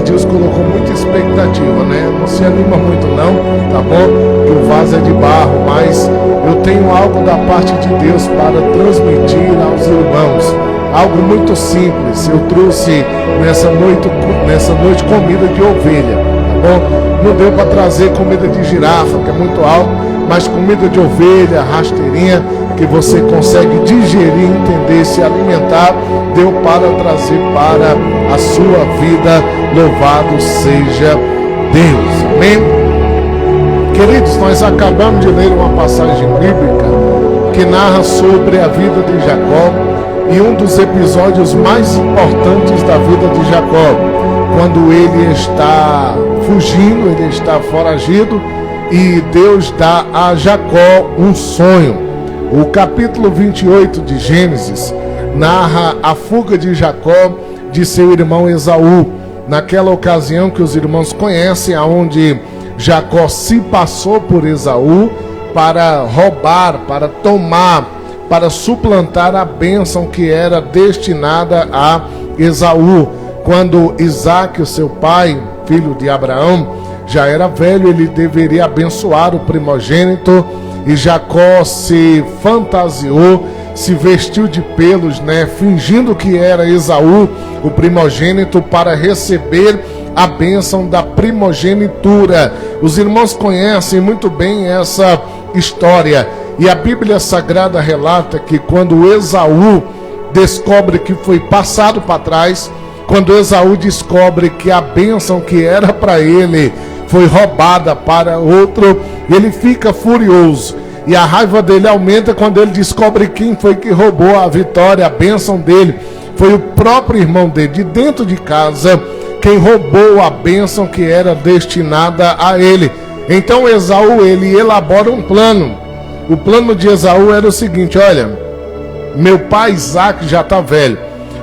Adilson colocou muita expectativa, né? Não se anima muito não, tá bom? Que o vaso é de barro, mas eu tenho algo da parte de Deus para transmitir aos irmãos. Algo muito simples. Eu trouxe nessa noite comida de ovelha, tá bom? Não deu para trazer comida de girafa, que é muito alto, mas comida de ovelha, rasteirinha, que você consegue digerir, entender, se alimentar, deu para trazer para a sua vida. Louvado seja Deus. Amém? Queridos, nós acabamos de ler uma passagem bíblica que narra sobre a vida de Jacó e um dos episódios mais importantes da vida de Jacó, quando ele está fugindo, ele está foragido, e Deus dá a Jacó um sonho. O capítulo 28 de Gênesis narra a fuga de Jacó de seu irmão Esaú, naquela ocasião que os irmãos conhecem, aonde Jacó se passou por Esaú para roubar, para tomar, para suplantar a bênção que era destinada a Esaú. Quando Isaque, o seu pai, filho de Abraão, já era velho, ele deveria abençoar o primogênito, e Jacó se fantasiou, se vestiu de pelos, né, fingindo que era Esaú, o primogênito, para receber a bênção da primogenitura. Os irmãos conhecem muito bem essa história, e a Bíblia Sagrada relata que quando Esaú descobre que foi passado para trás, quando Esaú descobre que a bênção que era para ele foi roubada para outro, ele fica furioso. E a raiva dele aumenta quando ele descobre quem foi que roubou a vitória, a bênção dele. Foi o próprio irmão dele, de dentro de casa, quem roubou a bênção que era destinada a ele. Então Esaú, ele elabora um plano. O plano de Esaú era o seguinte: olha, meu pai Isaque já está velho,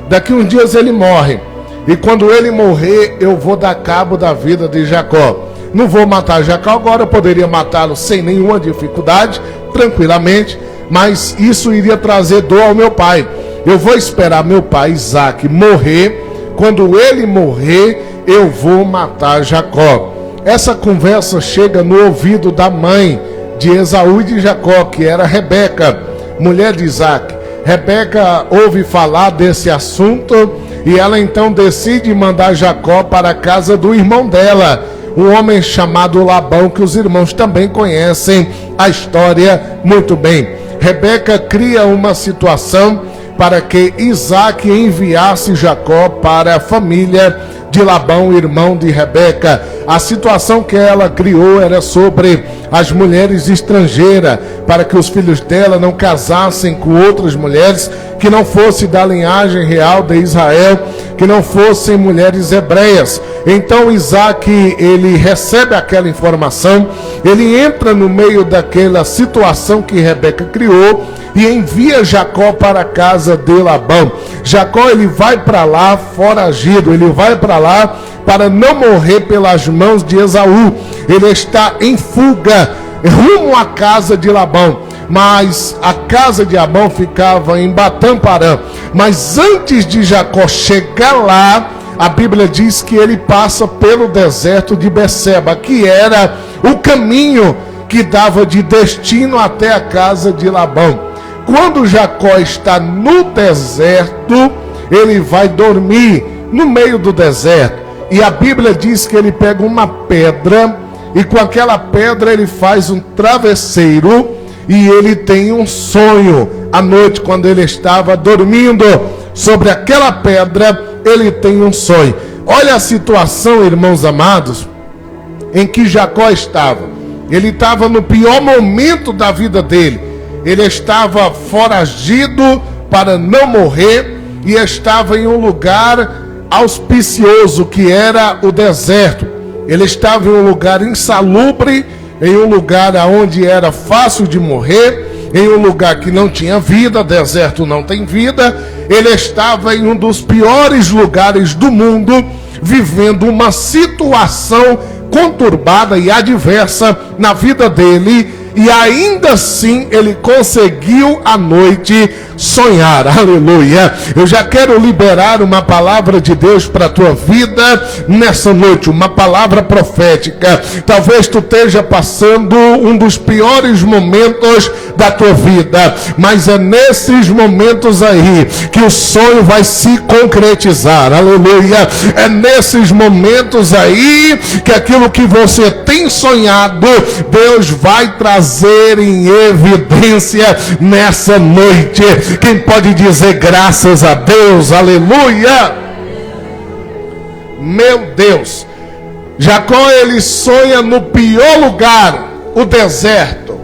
daqui uns dias ele morre, e quando ele morrer eu vou dar cabo da vida de Jacó. Não vou matar Jacó agora, eu poderia matá-lo sem nenhuma dificuldade, tranquilamente, mas isso iria trazer dor ao meu pai. Eu vou esperar meu pai Isaque morrer. Quando ele morrer, eu vou matar Jacó. Essa conversa chega no ouvido da mãe de Esaú e de Jacó, que era Rebeca, mulher de Isaque. Rebeca ouve falar desse assunto e ela então decide mandar Jacó para a casa do irmão dela, um homem chamado Labão, que os irmãos também conhecem a história muito bem. Rebeca cria uma situação para que Isaque enviasse Jacó para a família de Labão, irmão de Rebeca. A situação que ela criou era sobre as mulheres estrangeiras, para que os filhos dela não casassem com outras mulheres que não fossem da linhagem real de Israel, que não fossem mulheres hebreias. Então Isaque, ele recebe aquela informação, ele entra no meio daquela situação que Rebeca criou e envia Jacó para a casa de Labão. Jacó, ele vai para lá foragido, ele vai para lá para não morrer pelas mãos de Esaú. Ele está em fuga, rumo à casa de Labão. Mas a casa de Labão ficava em Batam-Parã. Mas antes de Jacó chegar lá, a Bíblia diz que ele passa pelo deserto de Beceba, que era o caminho que dava de destino até a casa de Labão. Quando Jacó está no deserto, ele vai dormir no meio do deserto. E a Bíblia diz que ele pega uma pedra e com aquela pedra ele faz um travesseiro e ele tem um sonho. À noite, quando ele estava dormindo sobre aquela pedra, ele tem um sonho. Olha a situação, irmãos amados, em que Jacó estava. Ele estava no pior momento da vida dele. Ele estava foragido para não morrer e estava em um lugar auspicioso, que era o deserto. Ele estava em um lugar insalubre, em um lugar onde era fácil de morrer, em um lugar que não tinha vida. Deserto não tem vida. Ele estava em um dos piores lugares do mundo, vivendo uma situação conturbada e adversa na vida dele. e ainda assim ele conseguiu à noite sonhar. Aleluia. Eu já quero liberar uma palavra de Deus para a tua vida nessa noite, uma palavra profética. Talvez tu esteja passando um dos piores momentos da tua vida, mas é nesses momentos aí que o sonho vai se concretizar. Aleluia. É nesses momentos aí que aquilo que você tem sonhado, Deus vai trazer em evidência nessa noite. Quem pode dizer graças a Deus? Aleluia. Meu Deus, Jacó, ele sonha no pior lugar, o deserto.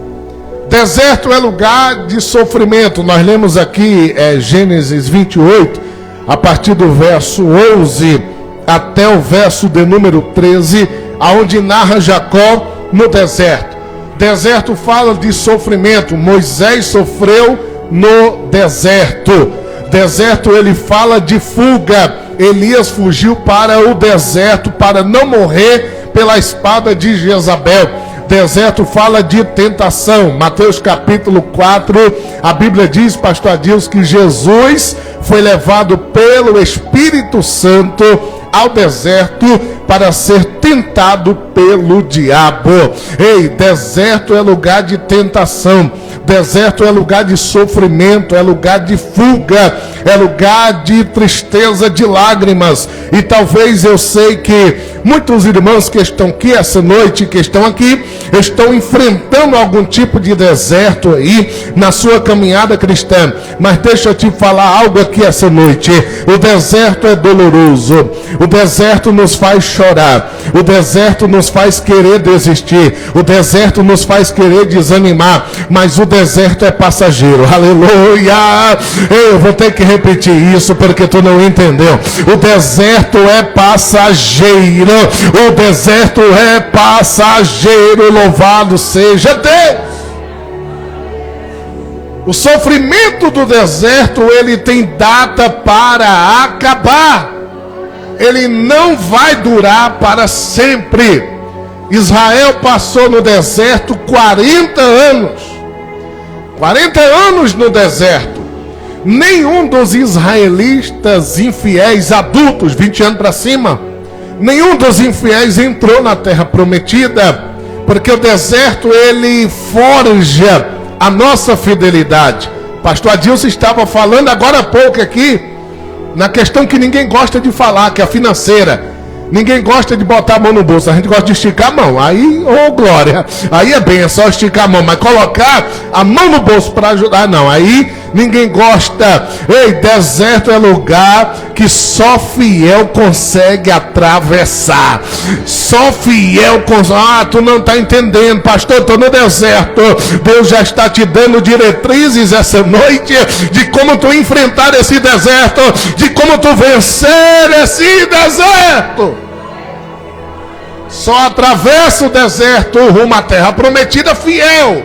Deserto é lugar de sofrimento. Nós lemos aqui Gênesis 28, a partir do verso 11 até o verso de número 13, aonde narra Jacó no deserto. Deserto fala de sofrimento. Moisés sofreu no deserto. Deserto ele fala de fuga. Elias fugiu para o deserto para não morrer pela espada de Jezabel. Deserto fala de tentação. Mateus capítulo 4, a Bíblia diz, pastor Adilson, que Jesus foi levado pelo Espírito Santo ao deserto para ser tentado pelo diabo. Ei, deserto é lugar de tentação. Deserto é lugar de sofrimento, é lugar de fuga, é lugar de tristeza, de lágrimas. E talvez eu sei que muitos irmãos que estão aqui essa noite, que estão aqui, estão enfrentando algum tipo de deserto aí na sua caminhada cristã. Mas deixa eu te falar algo aqui essa noite. O deserto é doloroso. O deserto nos faz chorar. O deserto nos faz querer desistir. O deserto nos faz querer desanimar. Mas o deserto é passageiro. Aleluia! Eu vou ter que repetir isso porque tu não entendeu. O deserto é passageiro. O deserto é passageiro. Louvado seja Deus. O sofrimento do deserto, ele tem data para acabar. Ele não vai durar para sempre. Israel passou no deserto 40 anos. 40 anos no deserto. Nenhum dos israelitas infiéis adultos, 20 anos para cima, nenhum dos infiéis entrou na terra prometida, porque o deserto ele forja a nossa fidelidade. Pastor Adilson estava falando agora há pouco aqui na questão que ninguém gosta de falar, que é a financeira. Ninguém gosta de botar a mão no bolso, a gente gosta de esticar a mão. Aí, oh glória, aí é bem, é só esticar a mão, mas colocar a mão no bolso para ajudar, não. Aí ninguém gosta. Ei, deserto é lugar que só fiel consegue atravessar. Só fiel consegue. Ah, tu não está entendendo, pastor, estou no deserto. Deus já está te dando diretrizes essa noite de como tu enfrentar esse deserto, de como tu vencer esse deserto. Só atravessa o deserto rumo à terra prometida fiel.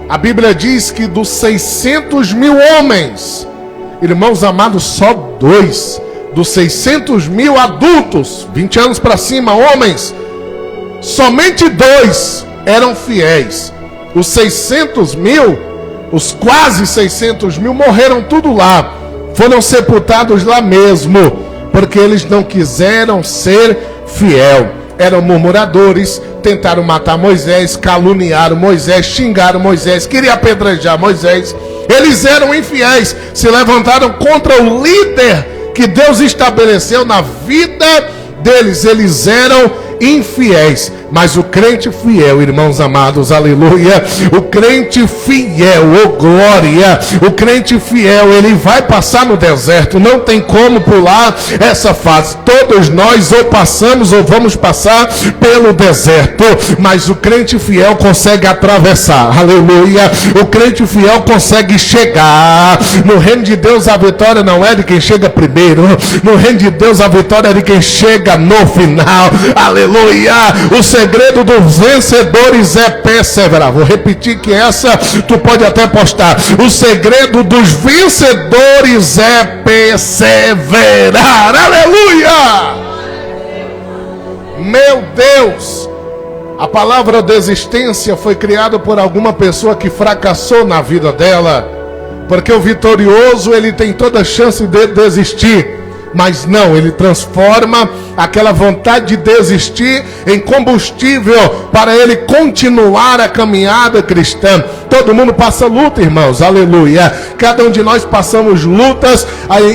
A Bíblia diz que dos 600 mil homens, irmãos amados, só 2 dos 600 mil adultos, 20 anos para cima, homens, somente 2 eram fiéis. Os 600 mil, os quase 600 mil morreram tudo lá, foram sepultados lá mesmo, porque eles não quiseram ser fiel. Eram murmuradores, tentaram matar Moisés, caluniaram Moisés, xingaram Moisés, queriam apedrejar Moisés. Eles eram infiéis, se levantaram contra o líder que Deus estabeleceu na vida deles. Eles eram infiéis. Mas o crente fiel, irmãos amados, aleluia, o crente fiel, oh glória, o crente fiel, ele vai passar no deserto, não tem como pular essa fase. Todos nós ou passamos ou vamos passar pelo deserto, mas o crente fiel consegue atravessar, aleluia, o crente fiel consegue chegar. No reino de Deus a vitória não é de quem chega primeiro, no reino de Deus a vitória é de quem chega no final, aleluia. O segredo dos vencedores é perseverar. Vou repetir que essa tu pode até postar. O segredo dos vencedores é perseverar. Aleluia! Meu Deus! A palavra desistência foi criada por alguma pessoa que fracassou na vida dela. Porque o vitorioso, ele tem toda a chance de desistir. Mas não, ele transforma aquela vontade de desistir em combustível para ele continuar a caminhada cristã. Todo mundo passa luta, irmãos, aleluia. Cada um de nós passamos lutas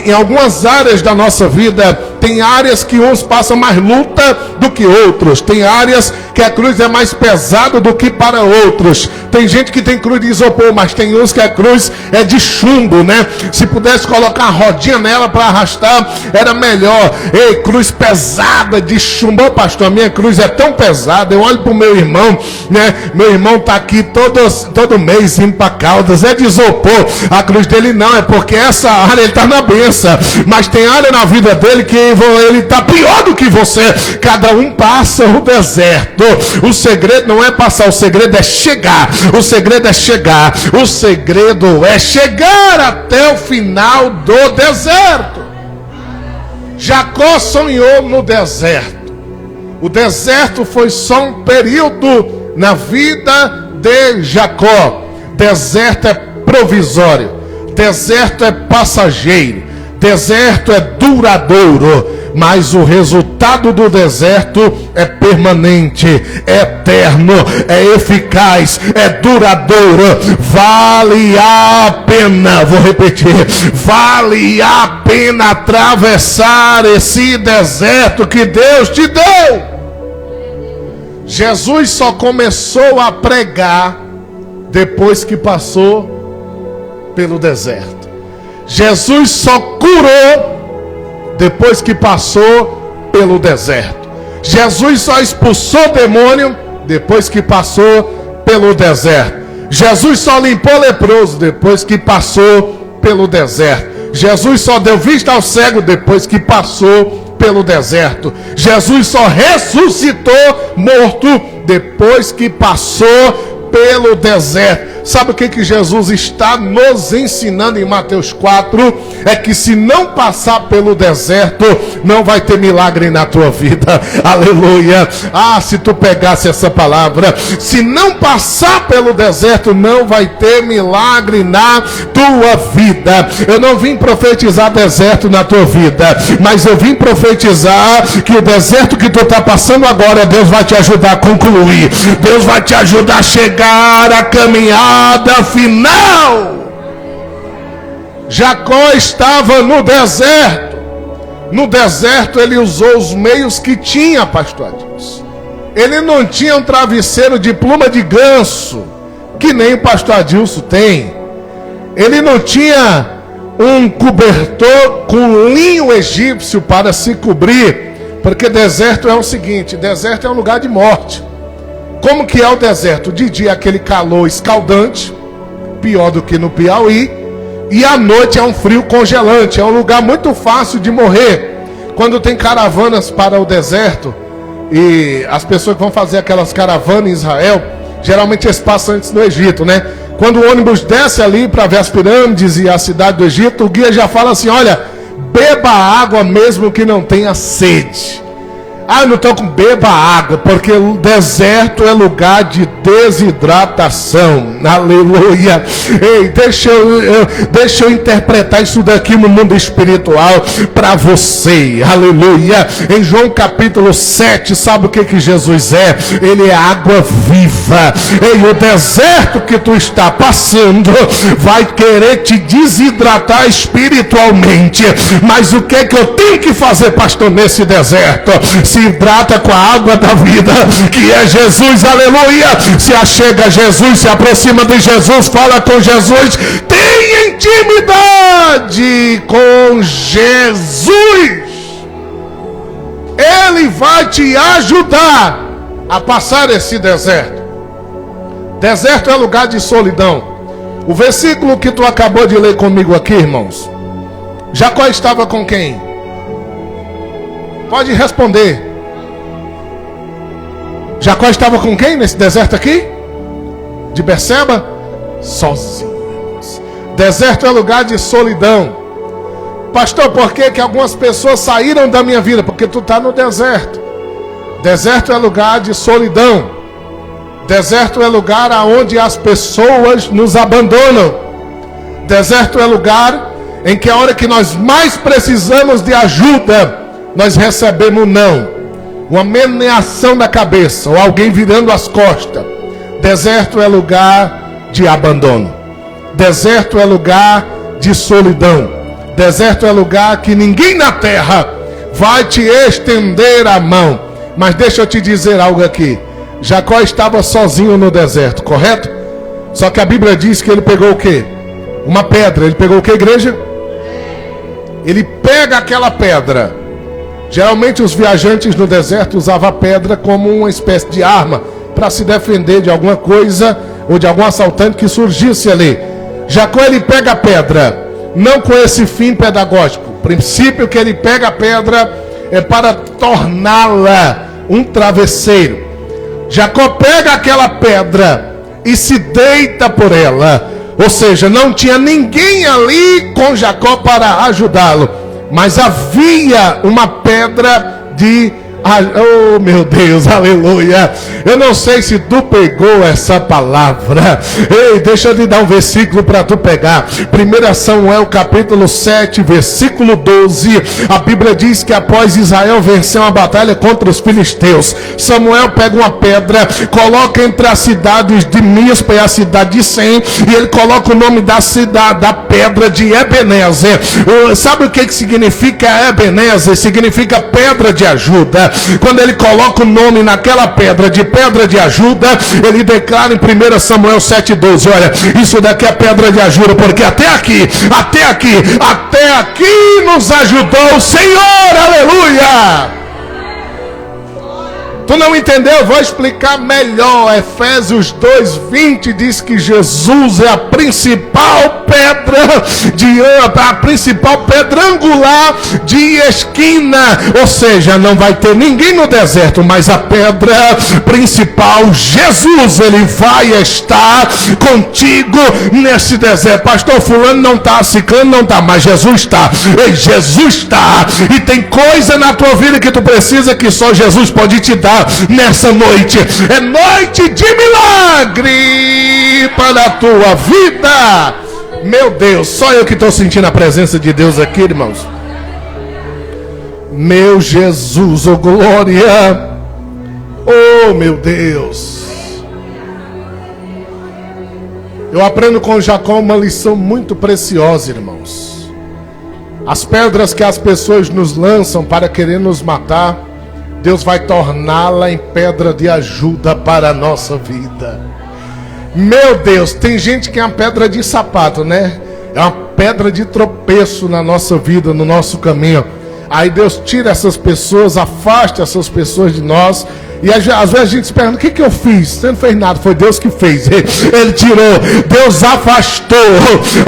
em algumas áreas da nossa vida. Tem áreas que uns passam mais luta do que outros. Tem áreas que a cruz é mais pesada do que para outros. Tem gente que tem cruz de isopor, mas tem uns que a cruz é de chumbo, né? Se pudesse colocar a rodinha nela para arrastar, era melhor. Ei, cruz pesada de chumbo. Ô, pastor, a minha cruz é tão pesada. Eu olho para o meu irmão, né? Meu irmão está aqui todo mês indo para Caldas. É de isopor. A cruz dele não, é porque essa área ele está na benção. Mas tem área na vida dele que ele está pior do que você. Cada um passa o deserto. O segredo não é passar, o segredo é chegar. O segredo é chegar. O segredo é chegar até o final do deserto. Jacó sonhou no deserto. O deserto foi só um período na vida de Jacó. Deserto é provisório. Deserto é passageiro. Deserto é duradouro. Mas o resultado do deserto é permanente, é eterno, é eficaz, é duradouro. Vale a pena, vou repetir, vale a pena atravessar esse deserto que Deus te deu. Jesus só começou a pregar depois que passou pelo deserto. Jesus só curou depois que passou pelo deserto. Jesus só expulsou demônio depois que passou pelo deserto. Jesus só limpou leproso depois que passou pelo deserto. Jesus só deu vista ao cego depois que passou pelo deserto. Jesus só ressuscitou morto depois que passou pelo deserto. Sabe o que Jesus está nos ensinando em Mateus 4? É que se não passar pelo deserto, não vai ter milagre na tua vida. Aleluia. Ah, se tu pegasse essa palavra, se não passar pelo deserto, não vai ter milagre na tua vida. Eu não vim profetizar deserto na tua vida, mas eu vim profetizar que o deserto que tu está passando agora, Deus vai te ajudar a concluir. Deus vai te ajudar a chegar, a caminhar final. Jacó estava no deserto. No deserto ele usou os meios que tinha, pastor Adilson. Ele não tinha um travesseiro de pluma de ganso, que nem o pastor Adilson tem. Ele não tinha um cobertor com linho egípcio para se cobrir, porque deserto é o seguinte, deserto é um lugar de morte. Como que é o deserto? De dia aquele calor escaldante, pior do que no Piauí, e à noite é um frio congelante. É um lugar muito fácil de morrer. Quando tem caravanas para o deserto, e as pessoas que vão fazer aquelas caravanas em Israel, geralmente eles passam antes no Egito, né? Quando o ônibus desce ali para ver as pirâmides e a cidade do Egito, o guia já fala assim, olha, beba água mesmo que não tenha sede. Ah, eu não estou com beba água, porque o deserto é lugar de desidratação. Aleluia. Ei, deixa eu interpretar isso daqui no mundo espiritual para você. Aleluia. Em João capítulo 7, sabe o que Jesus é? Ele é água viva. Ei, o deserto que tu está passando vai querer te desidratar espiritualmente. Mas o que é que eu tenho que fazer, pastor, nesse deserto? Se hidrata com a água da vida, que é Jesus. Aleluia. Se achega a Jesus, se aproxima de Jesus, fala com Jesus, tem intimidade com Jesus. Ele vai te ajudar a passar esse deserto. Deserto é lugar de solidão. O versículo que tu acabou de ler comigo aqui, irmãos, Jacó estava com quem? Pode responder. Jacó estava com quem nesse deserto aqui? De Berseba? Sozinho. Deserto é lugar de solidão. Pastor, por que algumas pessoas saíram da minha vida? Porque tu está no deserto. Deserto é lugar de solidão. Deserto é lugar aonde as pessoas nos abandonam. Deserto é lugar em que a hora que nós mais precisamos de ajuda, nós recebemos não, uma meneação da cabeça, ou alguém virando as costas. Deserto é lugar de abandono. Deserto é lugar de solidão. Deserto é lugar que ninguém na terra vai te estender a mão. Mas deixa eu te dizer algo aqui. Jacó estava sozinho no deserto, correto? Só que a Bíblia diz que ele pegou o quê? Uma pedra. Ele pegou o quê, igreja? Ele pega aquela pedra. Geralmente os viajantes no deserto usavam a pedra como uma espécie de arma para se defender de alguma coisa ou de algum assaltante que surgisse ali. Jacó, ele pega a pedra, não com esse fim pedagógico. O princípio que ele pega a pedra é para torná-la um travesseiro. Jacó pega aquela pedra e se deita por ela. Ou seja, não tinha ninguém ali com Jacó para ajudá-lo, mas havia uma pedra de... Oh meu Deus, aleluia. Eu não sei se tu pegou essa palavra. Ei, deixa eu te dar um versículo para tu pegar. 1 Samuel capítulo 7, versículo 12. A Bíblia diz que após Israel vencer uma batalha contra os filisteus, Samuel pega uma pedra, coloca entre as cidades de Mispa e a cidade de Sem, e ele coloca o nome da cidade, da pedra, de Ebenezer. Sabe o que significa Ebenezer? Significa pedra de ajuda. Quando ele coloca o nome naquela pedra de ajuda, ele declara em 1 Samuel 7,12: olha, isso daqui é pedra de ajuda, porque até aqui nos ajudou o Senhor, aleluia. Tu não entendeu? Eu vou explicar melhor. Efésios 2:20 diz que Jesus é a principal pedra a principal pedra angular de esquina. Ou seja, não vai ter ninguém no deserto, mas a pedra principal, Jesus, ele vai estar contigo nesse deserto. Pastor, fulano não está, ciclano não está, mas Jesus está. Ei, Jesus está. E tem coisa na tua vida que tu precisa que só Jesus pode te dar nessa noite. É noite de milagre para a tua vida. Meu Deus, só eu que estou sentindo a presença de Deus aqui, irmãos. Meu Jesus, oh glória. Oh meu Deus. Eu aprendo com Jacó uma lição muito preciosa, irmãos. As pedras que as pessoas nos lançam para querer nos matar, Deus vai torná-la em pedra de ajuda para a nossa vida. Meu Deus, tem gente que é uma pedra de sapato, né? É uma pedra de tropeço na nossa vida, no nosso caminho. Aí Deus tira essas pessoas, afasta essas pessoas de nós. E às vezes a gente se pergunta: o que eu fiz? Você não fez nada, foi Deus que fez. Ele tirou, Deus afastou.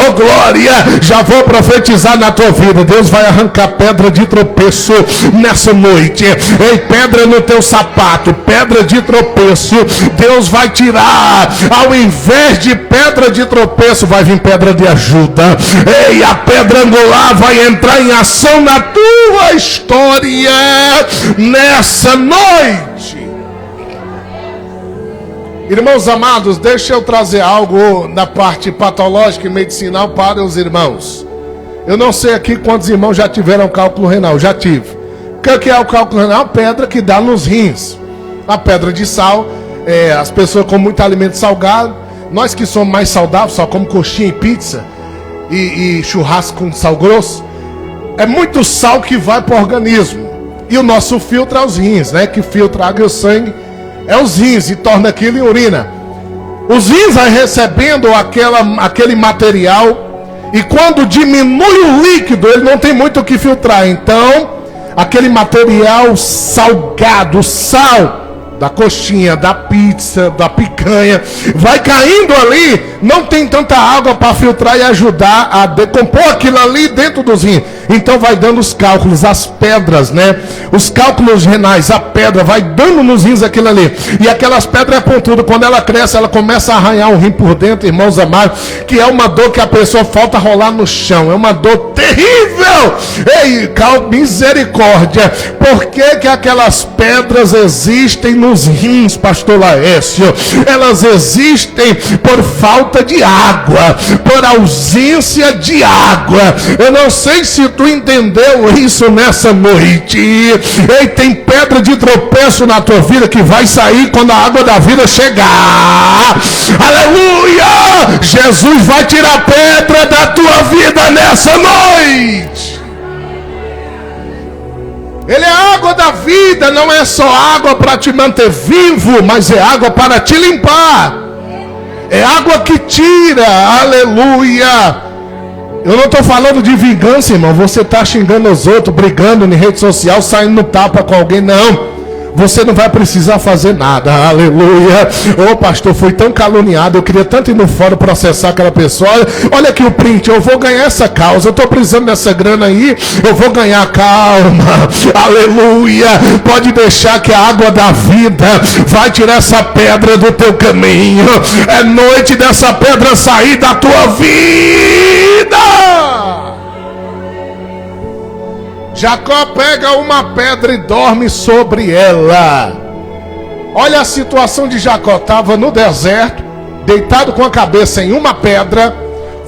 Oh glória, já vou profetizar na tua vida. Deus vai arrancar pedra de tropeço nessa noite. Ei, pedra no teu sapato, pedra de tropeço, Deus vai tirar. Ao invés de pedra de tropeço, vai vir pedra de ajuda. Ei, a pedra angular vai entrar em ação na tua história nessa noite. Irmãos amados, deixa eu trazer algo na parte patológica e medicinal para os irmãos. Eu não sei aqui quantos irmãos já tiveram cálculo renal. Já tive. O que é o cálculo renal? É uma pedra que dá nos rins. A pedra de sal, as pessoas comem muito alimento salgado. Nós que somos mais saudáveis, só comemos coxinha e pizza e churrasco com sal grosso. É muito sal que vai para o organismo. E o nosso filtro é os rins, né? Que filtra a água e o sangue. É os rins e torna aquilo em urina. Os rins vai recebendo aquele material, e quando diminui o líquido, ele não tem muito o que filtrar. Então, aquele material salgado, sal da coxinha, da pizza, da picanha, vai caindo ali, não tem tanta água para filtrar e ajudar a decompor aquilo ali dentro dos rins. Então vai dando os cálculos, as pedras, né? Os cálculos renais, a pedra vai dando nos rins aquilo ali. E aquelas pedras pontudas, quando ela cresce, ela começa a arranhar o rim por dentro, irmãos amados, que é uma dor que a pessoa falta rolar no chão. É uma dor terrível. Ei, misericórdia. Por que aquelas pedras existem no nos rins, pastor Laércio, elas existem por falta de água, por ausência de água. Eu não sei se tu entendeu isso nessa noite. Ei, tem pedra de tropeço na tua vida que vai sair quando a água da vida chegar. Aleluia! Jesus vai tirar a pedra da tua vida nessa noite. Ele é a água da vida, não é só água para te manter vivo, mas é água para te limpar. É água que tira, aleluia. Eu não estou falando de vingança, irmão. Você está xingando os outros, brigando em rede social, saindo no tapa com alguém, não. Você não vai precisar fazer nada, aleluia. Ô pastor, fui tão caluniado, eu queria tanto ir no fórum processar aquela pessoa. Olha aqui o print, eu vou ganhar essa causa, eu estou precisando dessa grana aí, eu vou ganhar. Calma, aleluia. Pode deixar que a água da vida vai tirar essa pedra do teu caminho. É noite dessa pedra sair da tua vida. Jacó pega uma pedra e dorme sobre ela. Olha a situação de Jacó. Estava no deserto, deitado com a cabeça em uma pedra,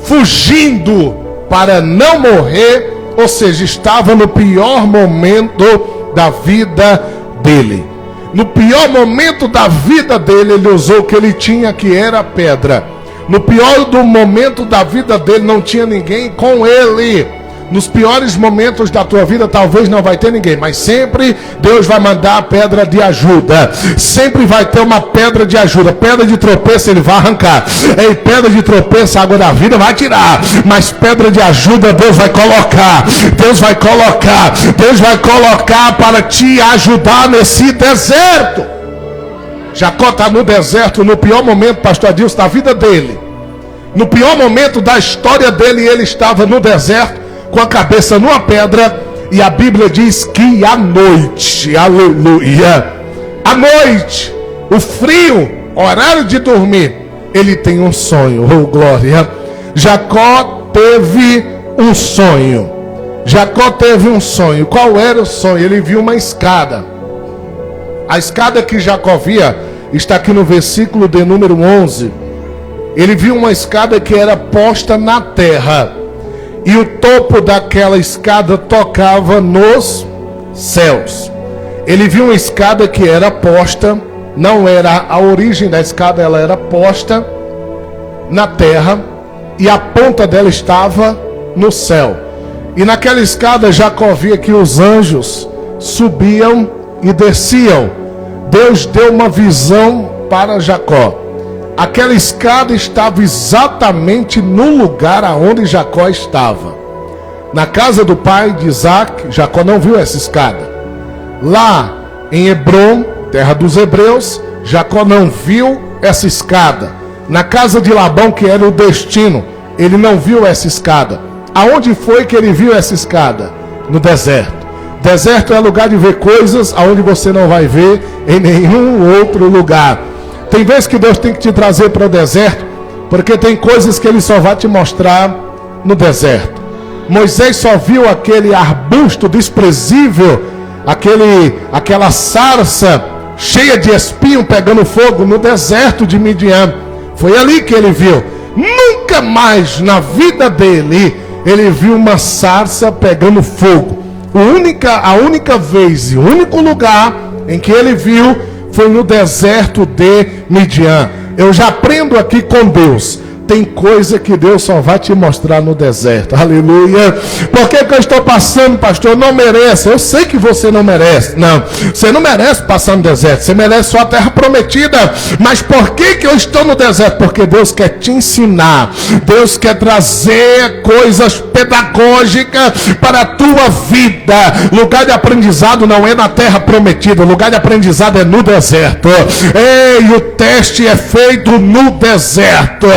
fugindo para não morrer. Ou seja, estava no pior momento da vida dele. No pior momento da vida dele, ele usou o que ele tinha, que era pedra. No pior do momento da vida dele, não tinha ninguém com ele. Nos piores momentos da tua vida, talvez não vai ter ninguém, mas sempre Deus vai mandar a pedra de ajuda. Sempre vai ter uma pedra de ajuda. Pedra de tropeço ele vai arrancar. Ei, pedra de tropeço, a água da vida vai tirar. Mas pedra de ajuda Deus vai colocar. Deus vai colocar. Deus vai colocar para te ajudar nesse deserto. Jacó está no deserto, no pior momento, pastor Adilson, da vida dele. No pior momento da história dele, ele estava no deserto, com a cabeça numa pedra, e a Bíblia diz que à noite, aleluia, à noite, o frio, horário de dormir, ele tem um sonho, oh glória. Jacó teve um sonho. Jacó teve um sonho. Qual era o sonho? Ele viu uma escada. A escada que Jacó via está aqui no versículo de número 11. Ele viu uma escada que era posta na terra, e o topo daquela escada tocava nos céus. Ele viu uma escada que era posta, não era a origem da escada, ela era posta na terra, e a ponta dela estava no céu. E naquela escada Jacó via que os anjos subiam e desciam. Deus deu uma visão para Jacó. Aquela escada estava exatamente no lugar aonde Jacó estava. Na casa do pai de Isaac, Jacó não viu essa escada. Lá em Hebrom, terra dos hebreus, Jacó não viu essa escada. Na casa de Labão, que era o destino, ele não viu essa escada. Aonde foi que ele viu essa escada? No deserto. Deserto é lugar de ver coisas aonde você não vai ver em nenhum outro lugar. Tem vezes que Deus tem que te trazer para o deserto, porque tem coisas que Ele só vai te mostrar no deserto. Moisés só viu aquele arbusto desprezível, aquela sarça cheia de espinho pegando fogo no deserto de Midian. Foi ali que ele viu. Nunca mais na vida dele ele viu uma sarça pegando fogo. A única vez e o único lugar em que ele viu foi no deserto de Midian. Eu já aprendo aqui com Deus. Tem coisa que Deus só vai te mostrar no deserto. Aleluia. Por que eu estou passando, pastor? Eu não mereço. Eu sei que você não merece. Não, você não merece passar no deserto. Você merece só a terra prometida. Mas por que eu estou no deserto? Porque Deus quer te ensinar. Deus quer trazer coisas pedagógicas para a tua vida. Lugar de aprendizado não é na terra prometida. O lugar de aprendizado é no deserto. Ei, o teste é feito no deserto.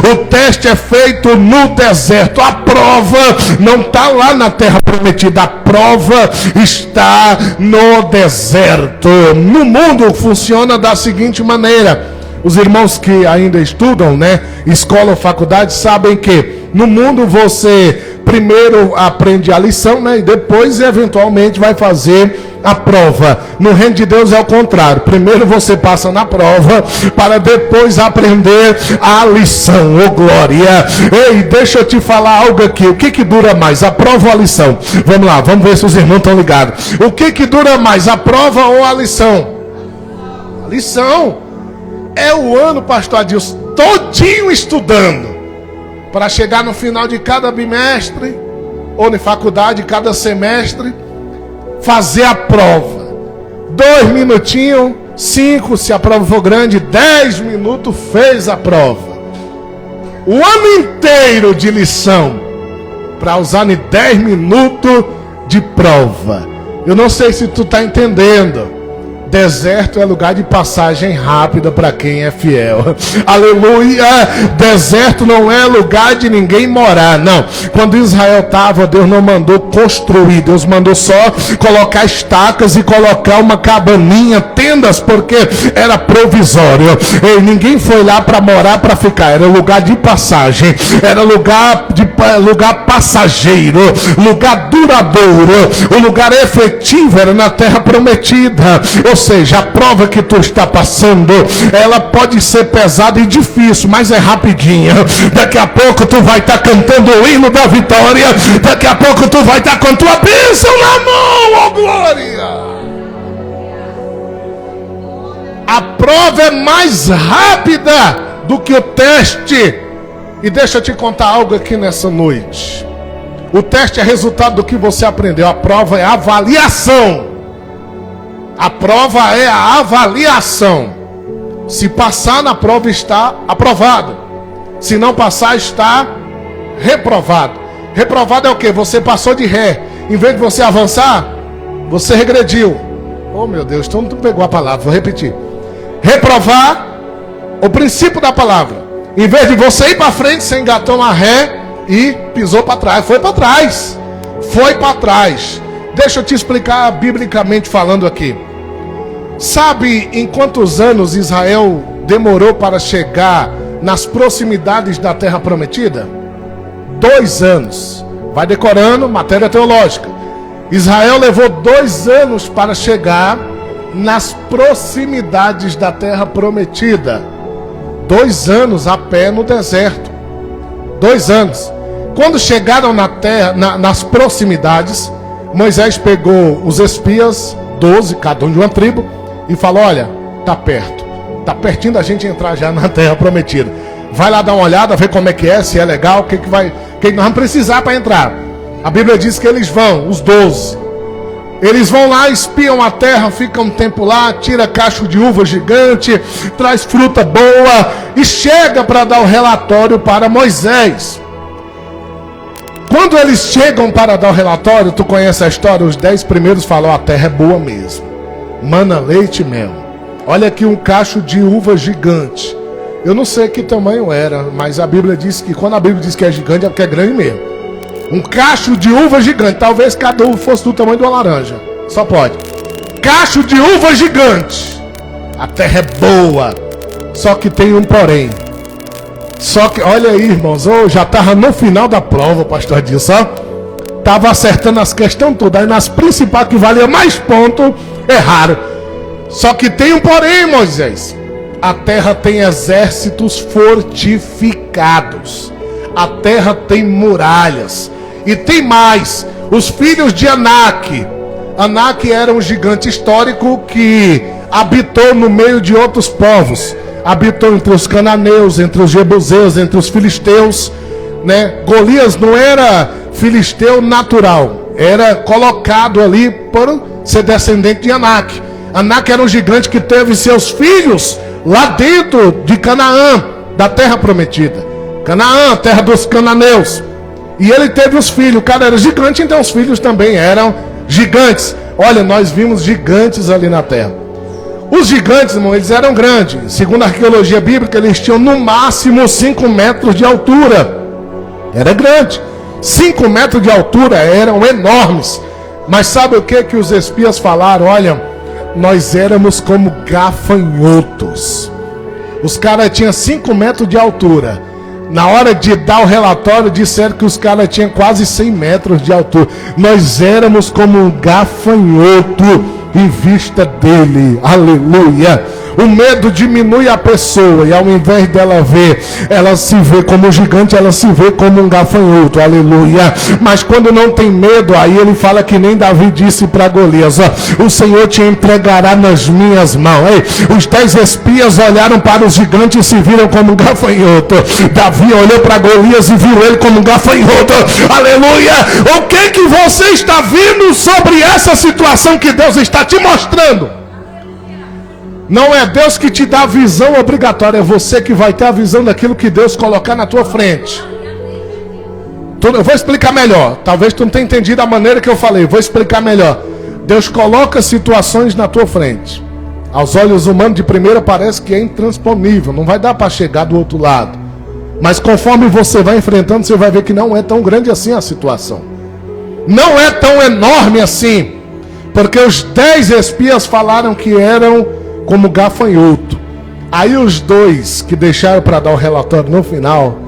O teste é feito no deserto. A prova não está lá na terra prometida. A prova está no deserto. No mundo funciona da seguinte maneira. Os irmãos que ainda estudam, escola ou faculdade, sabem que no mundo você primeiro aprende a lição, e depois eventualmente vai fazer a prova. No reino de Deus é o contrário. Primeiro você passa na prova para depois aprender a lição. Oh glória! Ei, deixa eu te falar algo aqui. O que dura mais, a prova ou a lição? Vamos lá, vamos ver se os irmãos estão ligados. O que dura mais, a prova ou a lição? A lição. É o ano, pastor Adilson, todinho estudando para chegar no final de cada bimestre ou na faculdade, cada semestre, fazer a prova. 2 minutinhos, 5, se a prova for grande, 10 minutos, fez a prova. O ano inteiro de lição para usar em 10 minutos de prova. Eu não sei se tu está entendendo. Deserto é lugar de passagem rápida para quem é fiel. Aleluia! Deserto não é lugar de ninguém morar, não. Quando Israel estava, Deus não mandou construir. Deus mandou só colocar estacas e colocar uma cabaninha, tendas, porque era provisório. E ninguém foi lá para morar, para ficar. Era lugar de passagem. Era lugar passageiro. Lugar duradouro. O lugar efetivo era na terra prometida. Ou seja, a prova que tu está passando, ela pode ser pesada e difícil, mas é rapidinha. Daqui a pouco tu vai estar cantando o hino da vitória. Daqui a pouco tu vai estar com tua bênção na mão, oh glória! A prova é mais rápida do que o teste. E deixa eu te contar algo aqui nessa noite. O teste é resultado do que você aprendeu. A prova é a avaliação. A prova é a avaliação. Se passar na prova, está aprovado. Se não passar, está reprovado. Reprovado é o quê? Você passou de ré. Em vez de você avançar, você regrediu. Oh meu Deus, então tu pegou a palavra, vou repetir. Reprovar, o princípio da palavra. Em vez de você ir para frente, você engatou uma ré e pisou para trás. Foi para trás. Foi para trás. Deixa eu te explicar biblicamente falando aqui. Sabe em quantos anos Israel demorou para chegar nas proximidades da terra prometida? 2 anos. Vai decorando, matéria teológica. Israel levou 2 anos para chegar nas proximidades da terra prometida. 2 anos a pé no deserto. 2 anos. Quando chegaram na terra, nas proximidades, Moisés pegou os espias, 12, cada um de uma tribo, e falou: olha, tá perto, tá pertinho da gente entrar já na terra prometida. Vai lá dar uma olhada, ver como é que é, se é legal, o que nós vamos precisar para entrar. A Bíblia diz que eles vão, os 12. Eles vão lá, espiam a terra, ficam um tempo lá, tira cacho de uva gigante, traz fruta boa e chega para dar o relatório para Moisés. Quando eles chegam para dar o relatório, tu conhece a história, os 10 primeiros falam: a terra é boa mesmo, mana, leite e mel. Olha aqui um cacho de uva gigante. Eu não sei que tamanho era, mas a Bíblia diz que quando a Bíblia diz que é gigante, é porque é grande mesmo. Um cacho de uva gigante, talvez cada uva fosse do tamanho de uma laranja, só pode. Cacho de uva gigante. A terra é boa, só que tem um porém. Só que, olha aí, irmãos, eu já estava no final da prova, pastor Adilson, estava acertando as questões todas, aí nas principais que valia mais ponto, erraram. Só que tem um porém, Moisés. A terra tem exércitos fortificados. A terra tem muralhas. E tem mais, os filhos de Anak. Anak era um gigante histórico que habitou no meio de outros povos. Habitou entre os cananeus, entre os jebuseus, entre os filisteus, né? Golias não era filisteu natural, era colocado ali por ser descendente de Anak. Anak era um gigante que teve seus filhos lá dentro de Canaã, da terra prometida. Canaã, terra dos cananeus. E ele teve os filhos, o cara era gigante, então os filhos também eram gigantes. Olha, nós vimos gigantes ali na terra. Os gigantes, irmão, eles eram grandes. Segundo a arqueologia bíblica, eles tinham no máximo 5 metros de altura. Era grande. 5 metros de altura, eram enormes. Mas sabe o que os espias falaram? Olha, nós éramos como gafanhotos. Os caras tinham 5 metros de altura, Na hora de dar o relatório, disseram que os caras tinham quase 100 metros de altura. Nós éramos como um gafanhoto em vista dele. Aleluia. O medo diminui a pessoa, e ao invés dela ver, ela se vê como um gigante, ela se vê como um gafanhoto. Aleluia. Mas quando não tem medo, aí ele fala que nem Davi disse para Golias: o Senhor te entregará nas minhas mãos. Ei, os 10 espias olharam para os gigantes e se viram como um gafanhoto. Davi olhou para Golias e viu ele como um gafanhoto. Aleluia. O que você está vendo sobre essa situação que Deus está te mostrando? Não é Deus que te dá a visão obrigatória, é você que vai ter a visão daquilo que Deus colocar na tua frente. Eu vou explicar melhor. Talvez tu não tenha entendido a maneira que eu falei. Vou explicar melhor. Deus coloca situações na tua frente. Aos olhos humanos de primeira parece que é intransponível, não vai dar para chegar do outro lado. Mas conforme você vai enfrentando, você vai ver que não é tão grande assim a situação. Não é tão enorme assim. Porque os 10 espias falaram que eram como gafanhoto. Aí os 2 que deixaram para dar o relatório no final,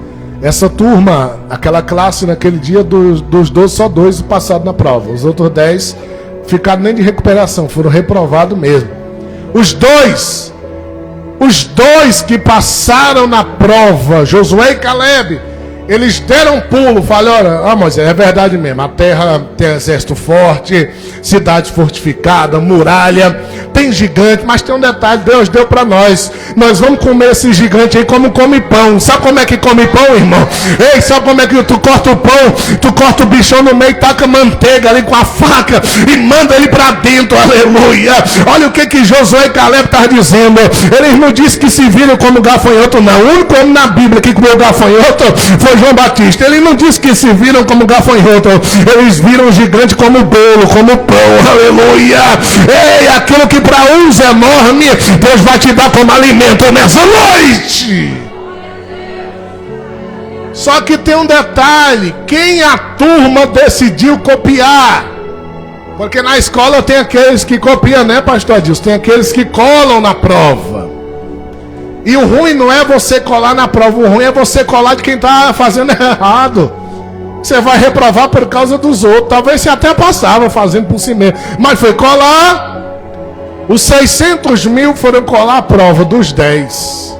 essa turma, aquela classe naquele dia dos 12, só 2 passaram na prova. Os outros 10 ficaram nem de recuperação, foram reprovados mesmo. Os dois que passaram na prova, Josué e Caleb, eles deram um pulo. Falaram: olha, Moisés, é verdade mesmo, a terra tem exército forte, cidade fortificada, muralha, tem gigante, mas tem um detalhe, Deus deu para nós vamos comer esse gigante aí como come pão. Sabe como é que come pão, irmão? Ei, sabe como é que tu corta o pão? Tu corta o bichão no meio, taca manteiga ali com a faca e manda ele para dentro. Aleluia. Olha o que Josué e Caleb estavam dizendo. Eles não disseram que se viram como gafanhoto, não. O único homem na Bíblia que comeu gafanhoto foi João Batista. Ele não disse que se viram como gafanhoto, eles viram o gigante como bolo, como pão. Aleluia. Ei, aquilo que para uns é enorme, Deus vai te dar como alimento nessa noite. Só que tem um detalhe: quem a turma decidiu copiar? Porque na escola tem aqueles que copiam, né, pastor Adilson? Tem aqueles que colam na prova. E o ruim não é você colar na prova, o ruim é você colar de quem está fazendo errado. Você vai reprovar por causa dos outros. Talvez você até passava fazendo por si mesmo, mas foi colar. Os 600 mil foram colar a prova dos 10.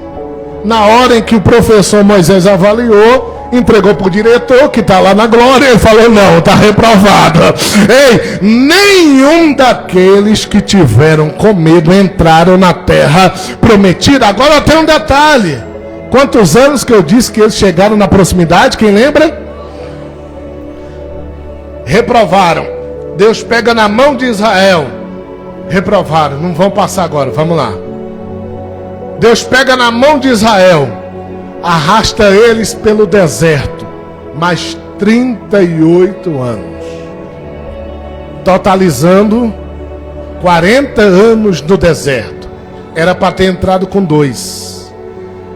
Na hora em que o professor Moisés avaliou, entregou para o diretor, que está lá na glória, e falou: não, está reprovado. Ei, nenhum daqueles que tiveram com medo entraram na terra prometida. Agora tem um detalhe: quantos anos que eu disse que eles chegaram na proximidade? Quem lembra? Reprovaram. Deus pega na mão de Israel. Reprovaram, não vão passar agora, vamos lá. Deus pega na mão de Israel, arrasta eles pelo deserto, mais 38 anos, totalizando 40 anos no deserto. Era para ter entrado com 2,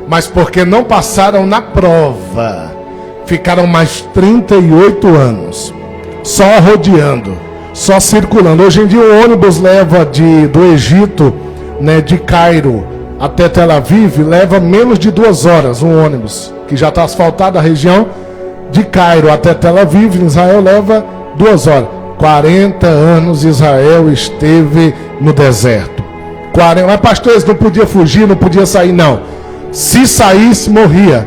mas porque não passaram na prova, ficaram mais 38 anos, só rodeando, só circulando. Hoje em dia o ônibus leva do Egito, né, de Cairo até Tel Aviv, leva menos de 2 horas. Um ônibus que já está asfaltado, a região de Cairo até Tel Aviv, em Israel, leva 2 horas. 40 anos Israel esteve no deserto. 40, mas pastor, eles não podia fugir, não podia sair, não. Se saísse, morria.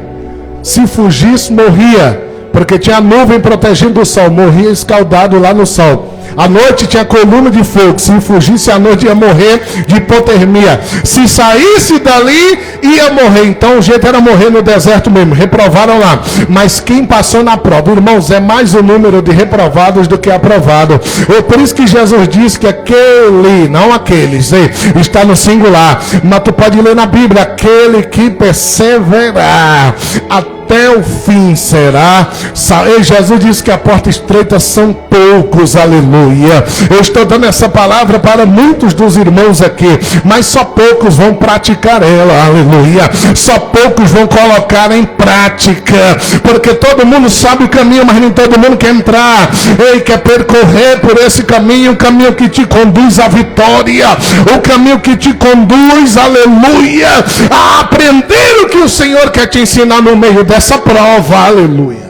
Se fugisse, morria, porque tinha nuvem protegendo o sol, morria escaldado lá no sol. À noite tinha coluna de fogo. Se fugisse à noite ia morrer de hipotermia. Se saísse dali ia morrer. Então o jeito era morrer no deserto mesmo. Reprovaram lá. Mas quem passou na prova, irmãos, é mais o número de reprovados do que aprovados. É por isso que Jesus disse que aquele, não aqueles, está no singular. Mas tu pode ler na Bíblia: aquele que perseverar até o fim será. E Jesus disse que a porta estreita são poucos, aleluia. aleluia. Eu estou dando essa palavra para muitos dos irmãos aqui, mas só poucos vão praticar ela, aleluia. Só poucos vão colocar em prática, porque todo mundo sabe o caminho, mas nem todo mundo quer entrar. Ei, quer percorrer por esse caminho, o caminho que te conduz à vitória, o caminho que te conduz, aleluia, a aprender o que o Senhor quer te ensinar no meio dessa prova, aleluia.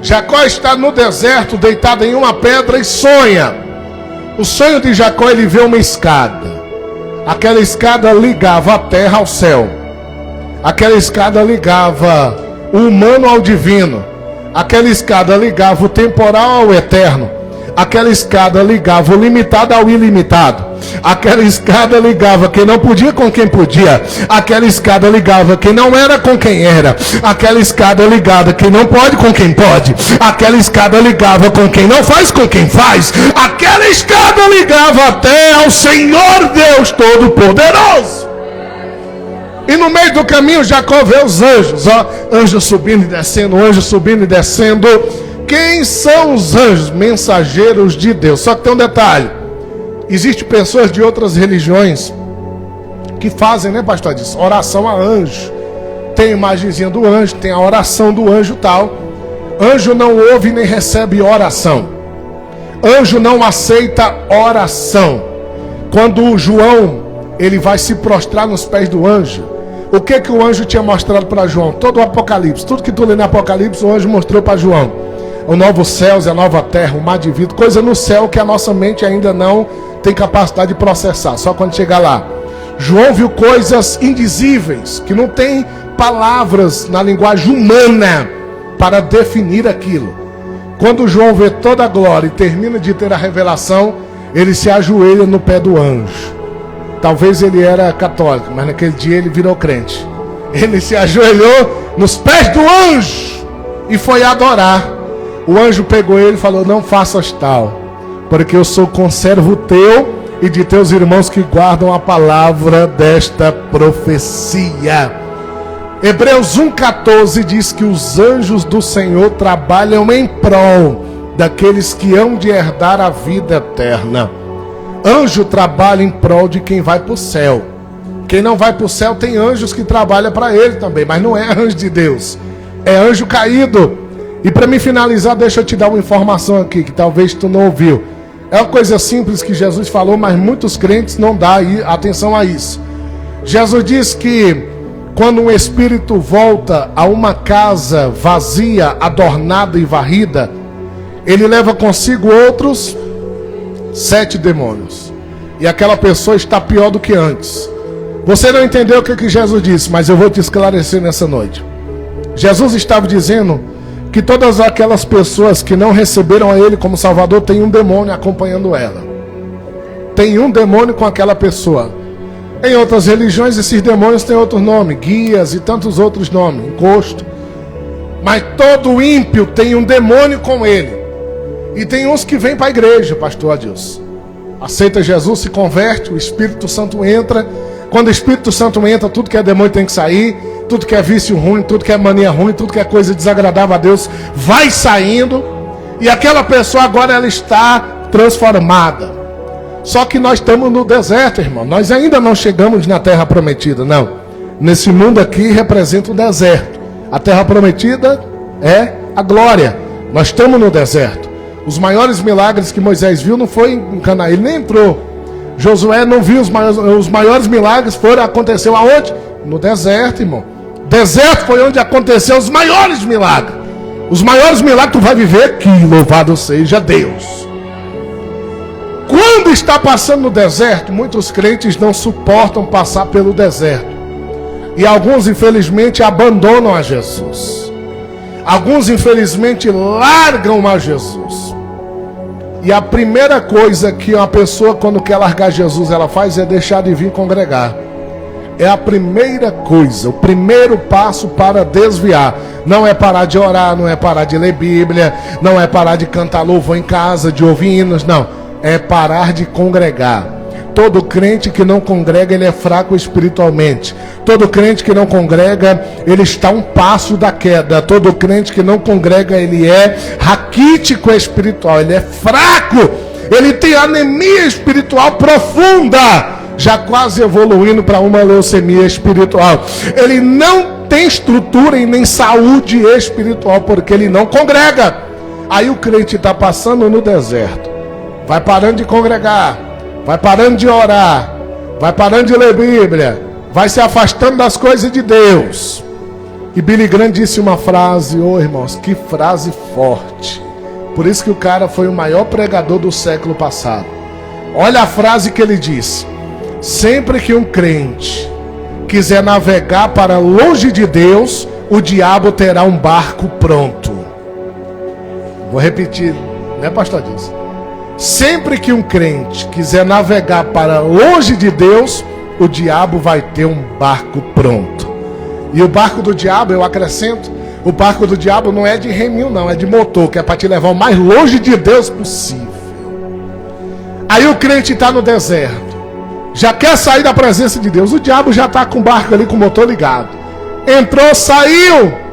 Jacó está no deserto, deitado em uma pedra e sonha. O sonho de Jacó, ele vê uma escada. Aquela escada ligava a terra ao céu. Aquela escada ligava o humano ao divino. Aquela escada ligava o temporal ao eterno. Aquela escada ligava o limitado ao ilimitado. Aquela escada ligava quem não podia com quem podia. Aquela escada ligava quem não era com quem era. Aquela escada ligava quem não pode com quem pode. Aquela escada ligava com quem não faz com quem faz. Aquela escada ligava até ao Senhor Deus Todo-Poderoso. E no meio do caminho Jacó vê os anjos, anjos subindo e descendo, anjos subindo e descendo. Quem são os anjos? Mensageiros de Deus. Só que tem um detalhe. Existem pessoas de outras religiões que fazem, né, pastor, disso, oração a anjo. Tem a imagenzinha do anjo, tem a oração do anjo tal. Anjo não ouve nem recebe oração. Anjo não aceita oração. Quando o João, ele vai se prostrar nos pés do anjo, o que o anjo tinha mostrado para João? Todo o Apocalipse, tudo que tu lê no Apocalipse, o anjo mostrou para João. O novo céu e a nova terra, o mar de vidro, coisa no céu que a nossa mente ainda não tem capacidade de processar, só quando chegar lá. João viu coisas indizíveis, que não tem palavras na linguagem humana para definir aquilo. Quando João vê toda a glória e termina de ter a revelação, ele se ajoelha no pé do anjo. Talvez ele era católico, mas naquele dia ele virou crente. Ele se ajoelhou nos pés do anjo e foi adorar. O anjo pegou ele e falou: não faças tal, porque eu sou conservo teu e de teus irmãos que guardam a palavra desta profecia. Hebreus 1,14 diz que os anjos do Senhor trabalham em prol daqueles que hão de herdar a vida eterna. Anjo trabalha em prol de quem vai para o céu. Quem não vai para o céu tem anjos que trabalham para ele também, mas não é anjo de Deus, é anjo caído. E para me finalizar, deixa eu te dar uma informação aqui que talvez tu não ouviu. É uma coisa simples que Jesus falou, mas muitos crentes não dão atenção a isso. Jesus diz que quando um espírito volta a uma casa vazia, adornada e varrida, ele leva consigo outros 7 demônios. E aquela pessoa está pior do que antes. Você não entendeu o que Jesus disse, mas eu vou te esclarecer nessa noite. Jesus estava dizendo que todas aquelas pessoas que não receberam a Ele como Salvador, tem um demônio acompanhando ela. Tem um demônio com aquela pessoa. Em outras religiões, esses demônios têm outro nome, guias e tantos outros nomes, encosto. Mas todo ímpio tem um demônio com ele. E tem uns que vêm para a igreja, pastor Adilson. Aceita Jesus, se converte, o Espírito Santo entra. Quando o Espírito Santo entra, tudo que é demônio tem que sair. Tudo que é vício ruim, tudo que é mania ruim, tudo que é coisa desagradável a Deus vai saindo. E aquela pessoa agora ela está transformada. Só que nós estamos no deserto, irmão. Nós ainda não chegamos na terra prometida, não. Nesse mundo aqui representa o deserto. A terra prometida é a glória. Nós estamos no deserto. Os maiores milagres que Moisés viu não foi em Canaã, ele nem entrou. Josué não viu os maiores milagres, aconteceu aonde? No deserto, irmão. Deserto foi onde aconteceu os maiores milagres. Os maiores milagres tu vai viver aqui, louvado seja Deus. Quando está passando no deserto, muitos crentes não suportam passar pelo deserto. E alguns, infelizmente, abandonam a Jesus. Alguns, infelizmente, largam a Jesus. E a primeira coisa que uma pessoa, quando quer largar Jesus, ela faz é deixar de vir congregar. É a primeira coisa, o primeiro passo para desviar. Não é parar de orar, não é parar de ler Bíblia, não é parar de cantar louvor em casa, de ouvir hinos, não. É parar de congregar. todo crente que não congrega, ele é fraco espiritualmente. Todo crente que não congrega, ele está a um passo da queda. Todo crente que não congrega, ele é raquítico espiritual, ele é fraco. Ele tem anemia espiritual profunda, já quase evoluindo para uma leucemia espiritual. Ele não tem estrutura e nem saúde espiritual, porque ele não congrega. Aí o crente está passando no deserto, vai parando de congregar, vai parando de orar, vai parando de ler Bíblia, vai se afastando das coisas de Deus. E Billy Graham disse uma frase, irmãos, que frase forte. Por isso que o cara foi o maior pregador do século passado. Olha a frase que ele disse: sempre que um crente quiser navegar para longe de Deus, o diabo terá um barco pronto. Vou repetir, né, pastor Dias? Sempre que um crente quiser navegar para longe de Deus, o diabo vai ter um barco pronto. E o barco do diabo, eu acrescento, o barco do diabo não é de reminho não, é de motor, que é para te levar o mais longe de Deus possível. Aí o crente está no deserto, já quer sair da presença de Deus, o diabo já está com o barco ali com o motor ligado. Entrou, saiu.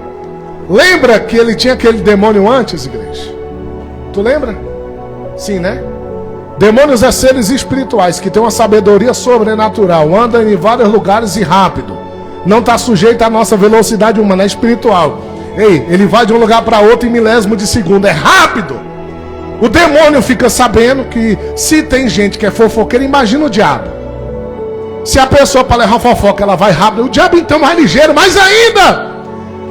Lembra que ele tinha aquele demônio antes, igreja? Tu lembra? Sim, né? Demônios é seres espirituais que têm uma sabedoria sobrenatural, andam em vários lugares e rápido. Não está sujeito à nossa velocidade humana, é espiritual. Ei, ele vai de um lugar para outro em milésimo de segundo, é rápido. O demônio fica sabendo que se tem gente que é fofoqueira, imagina o diabo. Se a pessoa para levar fofoca, ela vai rápido, o diabo então mais ligeiro, mais ainda.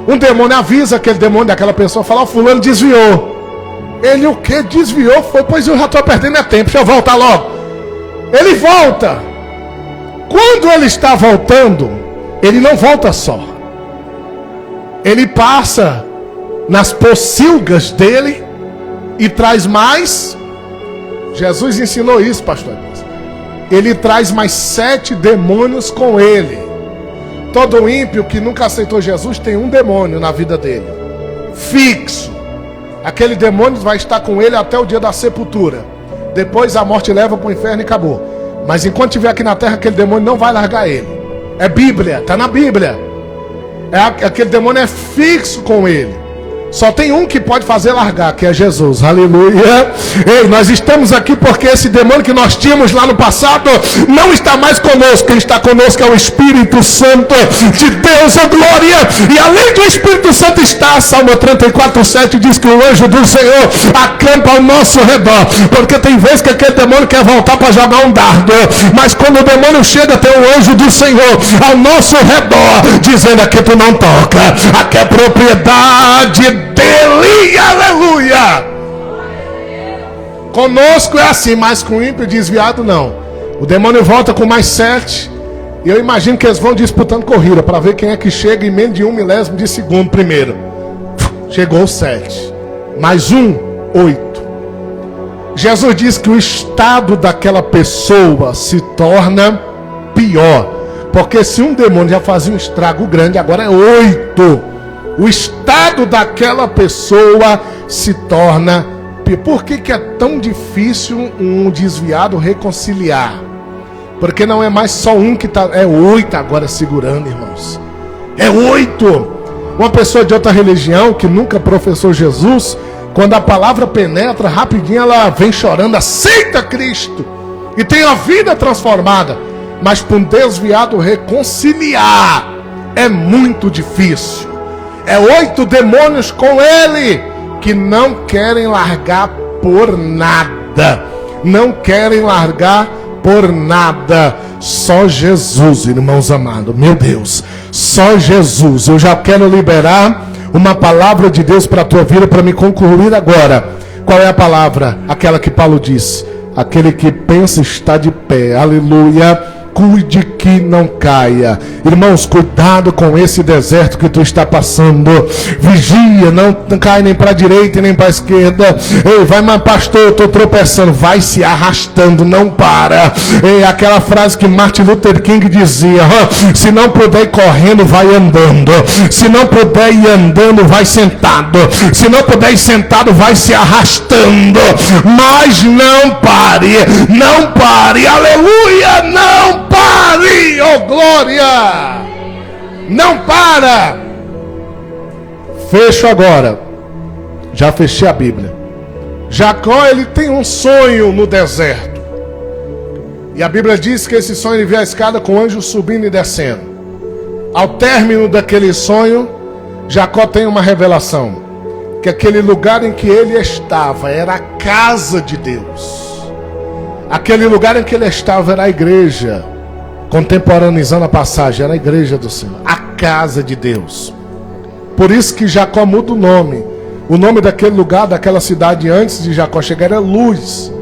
Um demônio avisa aquele demônio daquela pessoa, fala: o fulano desviou. Ele o que? Desviou? Foi, pois eu já estou perdendo tempo, deixa eu voltar logo. Ele volta. Quando ele está voltando, ele não volta só. Ele passa nas pocilgas dele e traz mais. Jesus ensinou isso, pastor. Ele traz mais 7 demônios com ele. Todo ímpio que nunca aceitou Jesus tem um demônio na vida dele, fixo. Aquele demônio vai estar com ele até o dia da sepultura. Depois a morte leva para o inferno e acabou. Mas enquanto estiver aqui na terra, aquele demônio não vai largar ele. É Bíblia, está na Bíblia. Aquele demônio é fixo com ele. Só tem um que pode fazer largar, que é Jesus. Aleluia. Ei, nós estamos aqui porque esse demônio que nós tínhamos lá no passado não está mais conosco. Quem está conosco é o Espírito Santo de Deus, a glória. E além do Espírito Santo está, Salmo 34:7 diz que o anjo do Senhor acampa ao nosso redor. Porque tem vezes que aquele demônio quer voltar para jogar um dardo, mas quando o demônio chega, tem o anjo do Senhor ao nosso redor, dizendo: aqui tu não toca, aqui é propriedade dele, aleluia. Conosco é assim, mas com o ímpio desviado não. O demônio volta com mais 7. E eu imagino que eles vão disputando corrida para ver quem é que chega em menos de 1 milésimo de segundo primeiro. Chegou 7. Mais 1, 8. Jesus diz que o estado daquela pessoa se torna pior. Porque se um demônio já fazia um estrago grande, agora é 8. O estado daquela pessoa se torna pior. Por que é tão difícil um desviado reconciliar? Porque não é mais só um que está, é 8 agora segurando, irmãos. É 8. Uma pessoa de outra religião que nunca professou Jesus, quando a palavra penetra, rapidinho ela vem chorando, aceita Cristo e tem a vida transformada. Mas para um desviado reconciliar é muito difícil. É 8 demônios com ele que não querem largar por nada. Não querem largar por nada. Só Jesus, irmãos amados. Meu Deus, só Jesus. Eu já quero liberar uma palavra de Deus para a tua vida, para me concluir agora. Qual é a palavra? Aquela que Paulo diz: aquele que pensa está de pé. Aleluia. cuide que não caia. Irmãos, cuidado com esse deserto que tu está passando. Vigia, não cai nem para a direita nem para a esquerda. Ei, vai, mas pastor, eu estou tropeçando. Vai se arrastando, não para. Ei, aquela frase que Martin Luther King dizia: se não puder ir correndo, vai andando. Se não puder ir andando, vai sentado. Se não puder ir sentado, vai se arrastando. Mas não pare, não pare, aleluia, não pare, oh glória, não para. Fecho agora, já fechei a Bíblia. Jacó, ele tem um sonho no deserto, e a Bíblia diz que esse sonho, ele vê a escada com anjos subindo e descendo. Ao término daquele sonho, Jacó tem uma revelação, que aquele lugar em que ele estava era a casa de Deus. Aquele lugar em que ele estava era a igreja. Contemporaneizando a passagem, era a igreja do Senhor, a casa de Deus. Por isso que Jacó muda o nome. O nome daquele lugar, daquela cidade, antes de Jacó chegar, era Luz.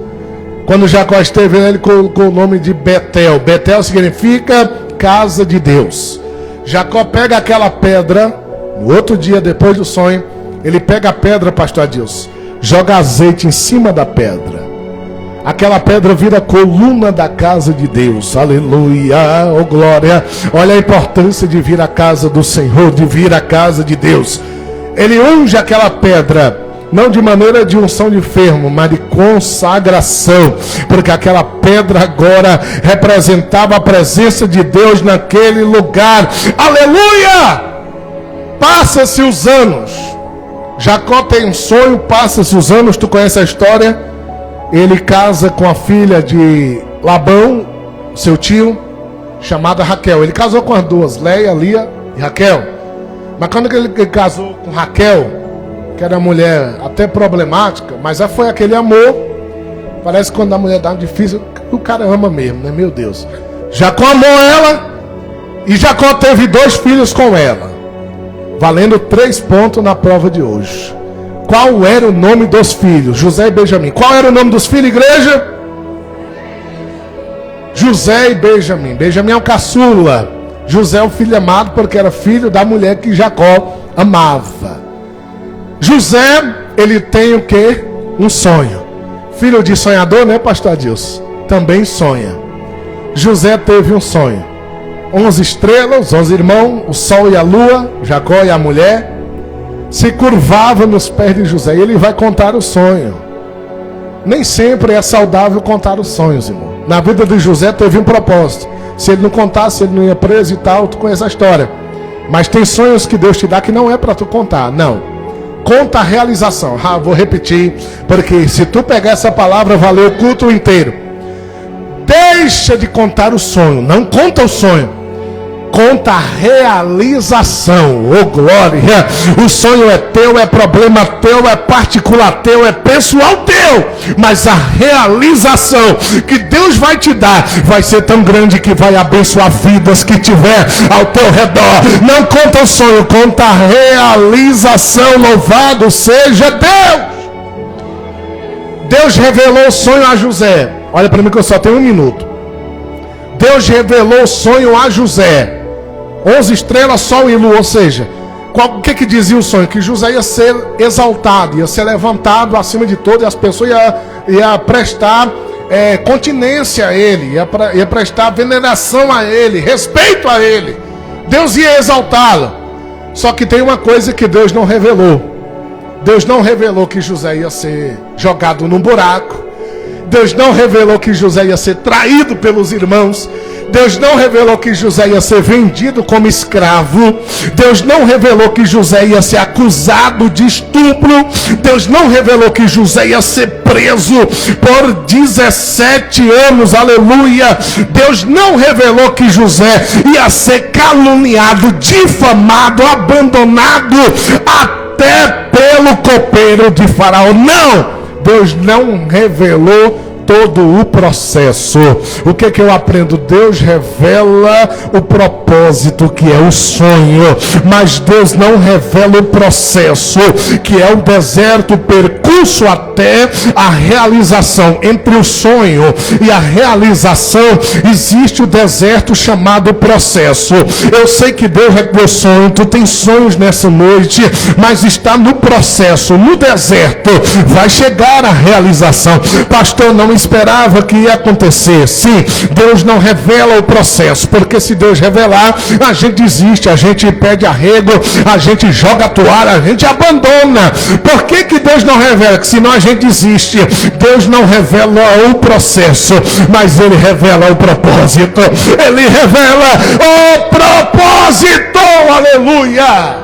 Quando Jacó esteve, ele colocou o nome de Betel. Betel significa casa de Deus. Jacó pega aquela pedra, no outro dia depois do sonho, ele pega a pedra, pastor Adilson, joga azeite em cima da pedra. Aquela pedra vira coluna da casa de Deus. Aleluia, oh glória. Olha a importância de vir à casa do Senhor, de vir à casa de Deus. Ele unge aquela pedra, não de maneira de unção de enfermo, mas de consagração, porque aquela pedra agora representava a presença de Deus naquele lugar. Aleluia! Passa-se os anos. Jacó tem um sonho, passa-se os anos, tu conhece a história. Ele casa com a filha de Labão, seu tio, chamada Raquel. Ele casou com as duas, Leia, Lia e Raquel. Mas quando ele casou com Raquel, que era uma mulher até problemática, mas já foi aquele amor. Parece que quando a mulher dá um difícil, o cara ama mesmo, né? Meu Deus. Jacó amou ela, e Jacó teve 2 filhos com ela, valendo 3 pontos na prova de hoje. Qual era o nome dos filhos? José e Benjamim. Qual era o nome dos filhos, igreja? José e Benjamim. Benjamim é o caçula. José é o filho amado, porque era filho da mulher que Jacó amava. José, ele tem o quê? Um sonho. Filho de sonhador, né, pastor Adilson? Também sonha. José teve um sonho. 11 estrelas, 11 irmãos, o sol e a lua, Jacó e a mulher, se curvava nos pés de José. E ele vai contar o sonho. Nem sempre é saudável contar os sonhos, irmão. Na vida de José teve um propósito. Se ele não contasse, ele não ia preso e tal. Tu conhece a história. Mas tem sonhos que Deus te dá que não é para tu contar. Não. Conta a realização. Vou repetir, porque se tu pegar essa palavra, valeu o culto inteiro. Deixa de contar o sonho. Não conta o sonho. Conta a realização. Oh glória. O sonho é teu, é problema teu, é particular teu, é pessoal teu. Mas a realização que Deus vai te dar vai ser tão grande que vai abençoar vidas que tiver ao teu redor. Não conta o sonho, conta a realização. Louvado seja Deus. Deus revelou o sonho a José. Olha para mim que eu só tenho 1 minuto. Deus revelou o sonho a José. 11 estrelas, sol e lua. Ou seja, o que dizia o sonho? Que José ia ser exaltado, ia ser levantado acima de todo, e as pessoas iam prestar continência a ele, ia prestar veneração a ele, respeito a ele. Deus ia exaltá-lo. Só que tem uma coisa que Deus não revelou. Deus não revelou que José ia ser jogado num buraco. Deus não revelou que José ia ser traído pelos irmãos. Deus não revelou que José ia ser vendido como escravo. Deus não revelou que José ia ser acusado de estupro. Deus não revelou que José ia ser preso por 17 anos. Aleluia. Deus não revelou que José ia ser caluniado, difamado, abandonado até pelo copeiro de Faraó. Não. Deus não revelou todo o processo. O que eu aprendo? Deus revela o propósito, que é o sonho, mas Deus não revela o processo, que é o deserto, o percurso percurso até a realização. Entre o sonho e a realização existe o deserto chamado processo. Eu sei que Deus é teu sonho, tu tem sonhos nessa noite, mas está no processo, no deserto, vai chegar a realização. Pastor, não esperava que ia acontecer. Sim, Deus não revela o processo, porque se Deus revelar, a gente desiste, a gente pede arrego, a gente joga a toalha, a gente abandona. Por que Deus não revela? Que senão a gente desiste. Deus não revela o processo, mas Ele revela o propósito. Ele revela o propósito. Aleluia!